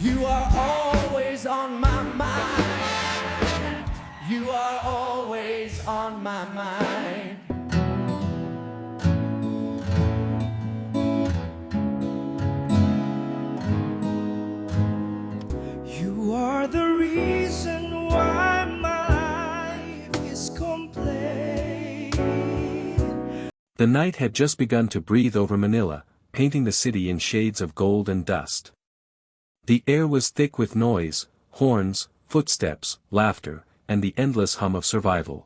You are always on my mind. You are always on my mind. You are the reason why my life is complete. The night had just begun to breathe over Manila, painting the city in shades of gold and dust. The air was thick with noise, horns, footsteps, laughter, and the endless hum of survival.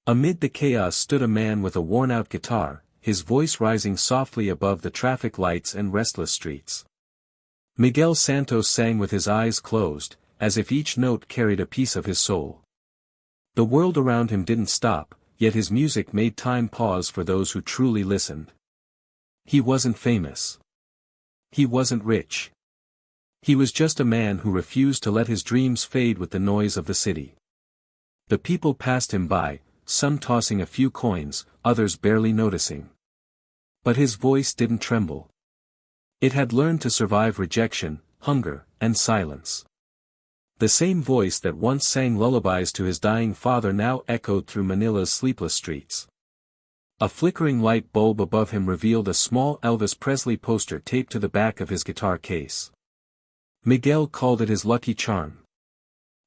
Amid the chaos stood a man with a worn-out guitar, his voice rising softly above the traffic lights and restless streets. Miguel Santos sang with his eyes closed, as if each note carried a piece of his soul. The world around him didn't stop, yet his music made time pause for those who truly listened. He wasn't famous. He wasn't rich. He was just a man who refused to let his dreams fade with the noise of the city. The people passed him by, some tossing a few coins, others barely noticing. But his voice didn't tremble. It had learned to survive rejection, hunger, and silence. The same voice that once sang lullabies to his dying father now echoed through Manila's sleepless streets. A flickering light bulb above him revealed a small Elvis Presley poster taped to the back of his guitar case. Miguel called it his lucky charm.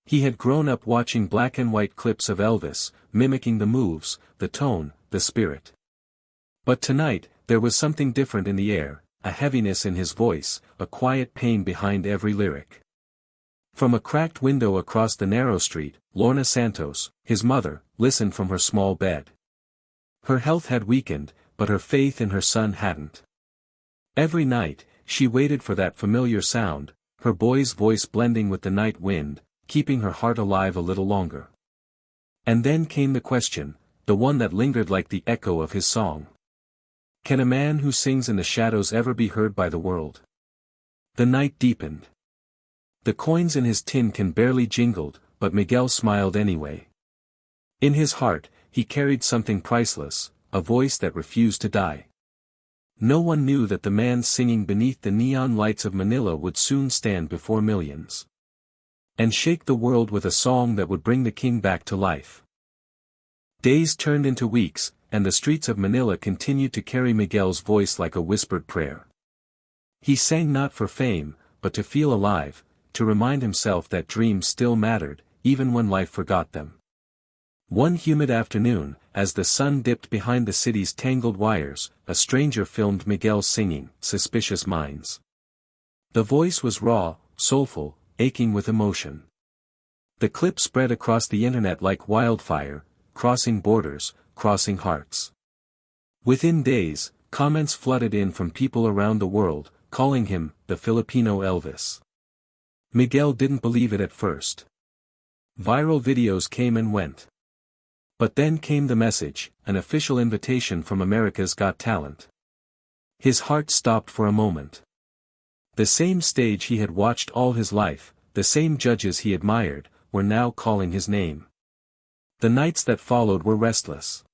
He had grown up watching black and white clips of Elvis, mimicking the moves, the tone, the spirit. But tonight, there was something different in the air, a heaviness in his voice, a quiet pain behind every lyric. From a cracked window across the narrow street, Lorna Santos, his mother, listened from her small bed. Her health had weakened, but her faith in her son hadn't. Every night, she waited for that familiar sound, her boy's voice blending with the night wind, keeping her heart alive a little longer. And then came the question, the one that lingered like the echo of his song. Can a man who sings in the shadows ever be heard by the world? The night deepened. The coins in his tin can barely jingled, but Miguel smiled anyway. In his heart, he carried something priceless, a voice that refused to die. No one knew that the man singing beneath the neon lights of Manila would soon stand before millions. And shake the world with a song that would bring the king back to life. Days turned into weeks, and the streets of Manila continued to carry Miguel's voice like a whispered prayer. He sang not for fame, but to feel alive, to remind himself that dreams still mattered, even when life forgot them. One humid afternoon, as the sun dipped behind the city's tangled wires, a stranger filmed Miguel singing, "Suspicious Minds." The voice was raw, soulful, aching with emotion. The clip spread across the internet like wildfire, crossing borders, crossing hearts. Within days, comments flooded in from people around the world, calling him, the Filipino Elvis. Miguel didn't believe it at first. Viral videos came and went. But then came the message, an official invitation from America's Got Talent. His heart stopped for a moment. The same stage he had watched all his life, the same judges he admired, were now calling his name. The nights that followed were restless.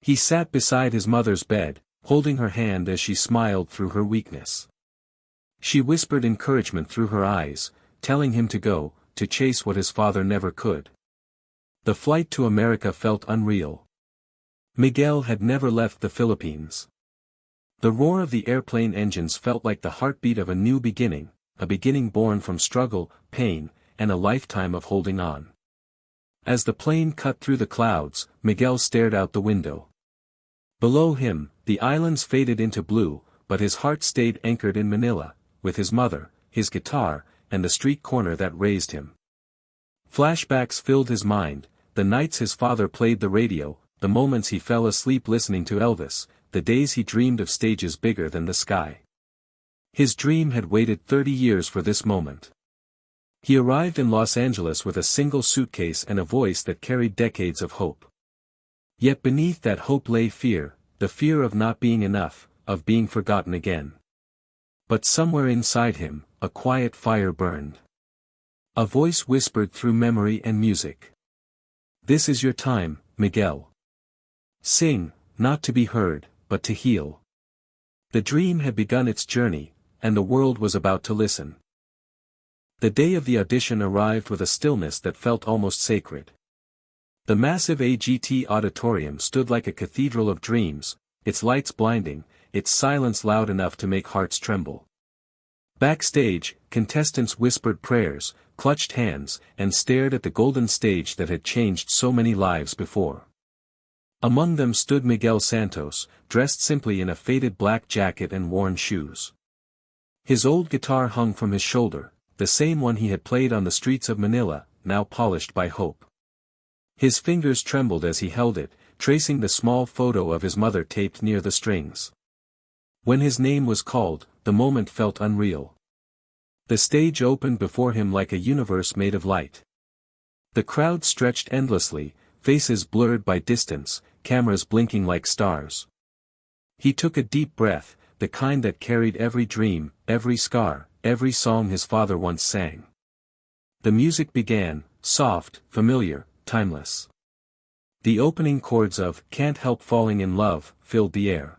He sat beside his mother's bed, holding her hand as she smiled through her weakness. She whispered encouragement through her eyes, telling him to go, to chase what his father never could. The flight to America felt unreal. Miguel had never left the Philippines. The roar of the airplane engines felt like the heartbeat of a new beginning, a beginning born from struggle, pain, and a lifetime of holding on. As the plane cut through the clouds, Miguel stared out the window. Below him, the islands faded into blue, but his heart stayed anchored in Manila, with his mother, his guitar, and the street corner that raised him. Flashbacks filled his mind, the nights his father played the radio, the moments he fell asleep listening to Elvis, the days he dreamed of stages bigger than the sky. His dream had waited 30 years for this moment. He arrived in Los Angeles with a single suitcase and a voice that carried decades of hope. Yet beneath that hope lay fear, the fear of not being enough, of being forgotten again. But somewhere inside him, a quiet fire burned. A voice whispered through memory and music. "This is your time, Miguel. Sing, not to be heard, but to heal." The dream had begun its journey, and the world was about to listen. The day of the audition arrived with a stillness that felt almost sacred. The massive AGT auditorium stood like a cathedral of dreams, its lights blinding, its silence loud enough to make hearts tremble. Backstage, contestants whispered prayers, clutched hands, and stared at the golden stage that had changed so many lives before. Among them stood Miguel Santos, dressed simply in a faded black jacket and worn shoes. His old guitar hung from his shoulder, the same one he had played on the streets of Manila, now polished by hope. His fingers trembled as he held it, tracing the small photo of his mother taped near the strings. When his name was called, the moment felt unreal. The stage opened before him like a universe made of light. The crowd stretched endlessly, faces blurred by distance, cameras blinking like stars. He took a deep breath, the kind that carried every dream, every scar, every song his father once sang. The music began, soft, familiar, timeless. The opening chords of "Can't Help Falling in Love" filled the air.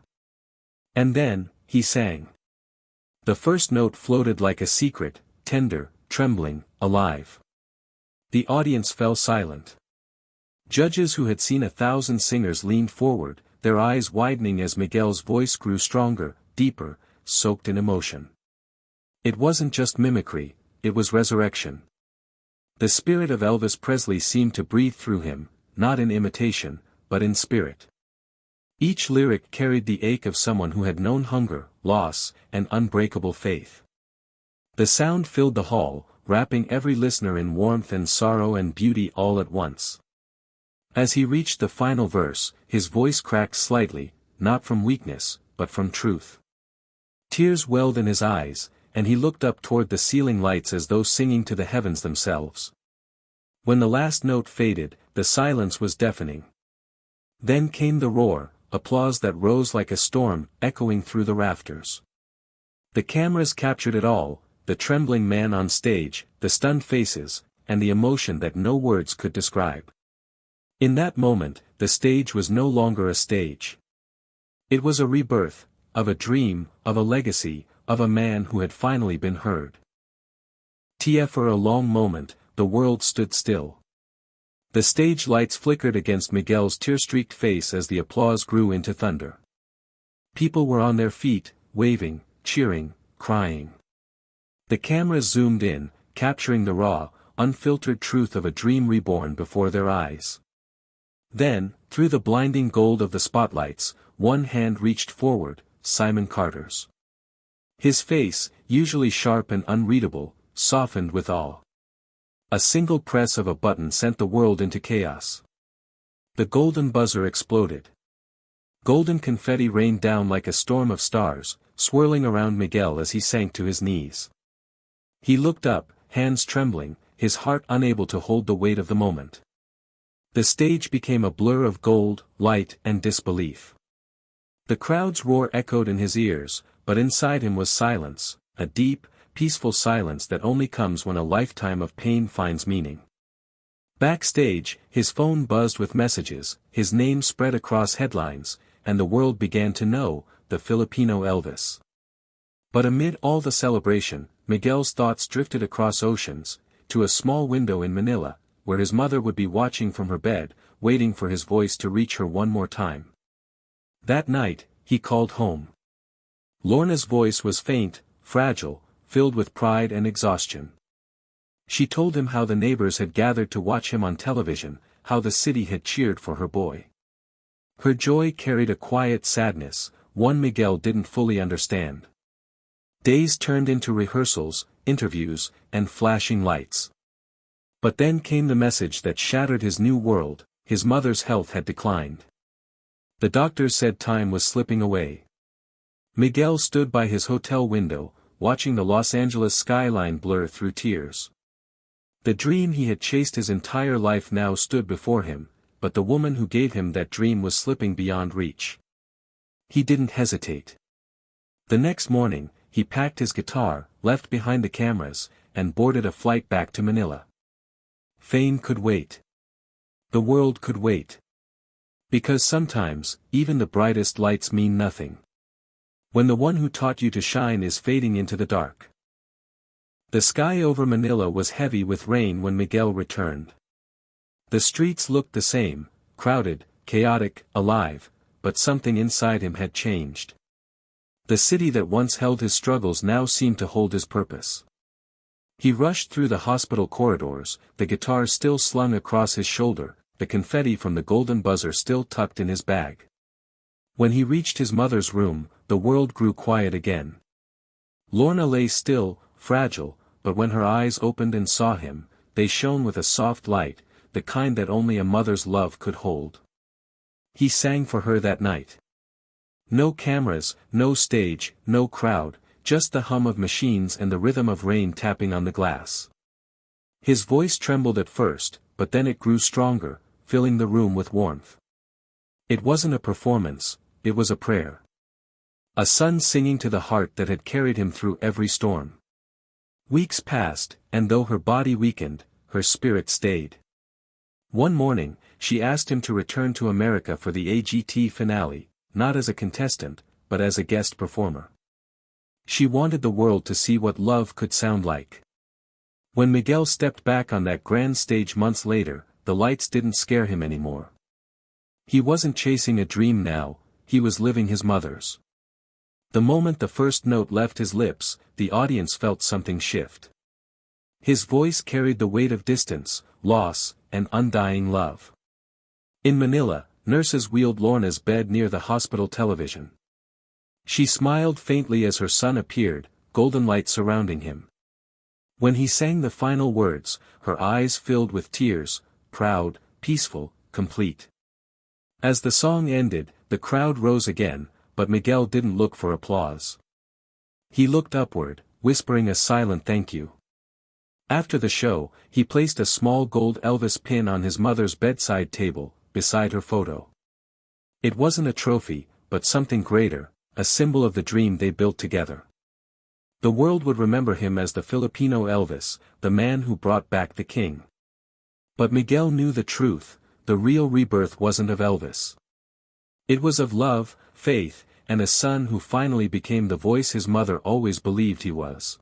And then, he sang. The first note floated like a secret, tender, trembling, alive. The audience fell silent. Judges who had seen 1,000 singers leaned forward, their eyes widening as Miguel's voice grew stronger, deeper, soaked in emotion. It wasn't just mimicry, it was resurrection. The spirit of Elvis Presley seemed to breathe through him, not in imitation, but in spirit. Each lyric carried the ache of someone who had known hunger, loss, and unbreakable faith. The sound filled the hall, wrapping every listener in warmth and sorrow and beauty all at once. As he reached the final verse, his voice cracked slightly, not from weakness, but from truth. Tears welled in his eyes, and he looked up toward the ceiling lights as though singing to the heavens themselves. When the last note faded, the silence was deafening. Then came the roar, applause that rose like a storm, echoing through the rafters. The cameras captured it all, the trembling man on stage, the stunned faces, and the emotion that no words could describe. In that moment, the stage was no longer a stage. It was a rebirth, of a dream, of a legacy, of a man who had finally been heard. For a long moment, the world stood still. The stage lights flickered against Miguel's tear-streaked face as the applause grew into thunder. People were on their feet, waving, cheering, crying. The cameras zoomed in, capturing the raw, unfiltered truth of a dream reborn before their eyes. Then, through the blinding gold of the spotlights, one hand reached forward, Simon Carter's. His face, usually sharp and unreadable, softened with awe. A single press of a button sent the world into chaos. The golden buzzer exploded. Golden confetti rained down like a storm of stars, swirling around Miguel as he sank to his knees. He looked up, hands trembling, his heart unable to hold the weight of the moment. The stage became a blur of gold, light, and disbelief. The crowd's roar echoed in his ears, but inside him was silence, a deep, peaceful silence that only comes when a lifetime of pain finds meaning. Backstage, his phone buzzed with messages, his name spread across headlines, and the world began to know, the Filipino Elvis. But amid all the celebration, Miguel's thoughts drifted across oceans, to a small window in Manila, where his mother would be watching from her bed, waiting for his voice to reach her one more time. That night, he called home. Lorna's voice was faint, fragile, filled with pride and exhaustion. She told him how the neighbors had gathered to watch him on television, how the city had cheered for her boy. Her joy carried a quiet sadness, one Miguel didn't fully understand. Days turned into rehearsals, interviews, and flashing lights. But then came the message that shattered his new world: his mother's health had declined. The doctors said time was slipping away. Miguel stood by his hotel window, watching the Los Angeles skyline blur through tears. The dream he had chased his entire life now stood before him, but the woman who gave him that dream was slipping beyond reach. He didn't hesitate. The next morning, he packed his guitar, left behind the cameras, and boarded a flight back to Manila. Fame could wait. The world could wait. Because sometimes, even the brightest lights mean nothing when the one who taught you to shine is fading into the dark. The sky over Manila was heavy with rain when Miguel returned. The streets looked the same, crowded, chaotic, alive, but something inside him had changed. The city that once held his struggles now seemed to hold his purpose. He rushed through the hospital corridors, the guitar still slung across his shoulder, the confetti from the golden buzzer still tucked in his bag. When he reached his mother's room, the world grew quiet again. Lorna lay still, fragile, but when her eyes opened and saw him, they shone with a soft light, the kind that only a mother's love could hold. He sang for her that night. No cameras, no stage, no crowd, just the hum of machines and the rhythm of rain tapping on the glass. His voice trembled at first, but then it grew stronger, filling the room with warmth. It wasn't a performance, it was a prayer. A son singing to the heart that had carried him through every storm. Weeks passed, and though her body weakened, her spirit stayed. One morning, she asked him to return to America for the AGT finale, not as a contestant, but as a guest performer. She wanted the world to see what love could sound like. When Miguel stepped back on that grand stage months later, the lights didn't scare him anymore. He wasn't chasing a dream now, he was living his mother's. The moment the first note left his lips, the audience felt something shift. His voice carried the weight of distance, loss, and undying love. In Manila, nurses wheeled Lorna's bed near the hospital television. She smiled faintly as her son appeared, golden light surrounding him. When he sang the final words, her eyes filled with tears, proud, peaceful, complete. As the song ended, the crowd rose again, but Miguel didn't look for applause. He looked upward, whispering a silent thank you. After the show, he placed a small gold Elvis pin on his mother's bedside table, beside her photo. It wasn't a trophy, but something greater, a symbol of the dream they built together. The world would remember him as the Filipino Elvis, the man who brought back the king. But Miguel knew the truth, the real rebirth wasn't of Elvis. It was of love, faith, and a son who finally became the voice his mother always believed he was.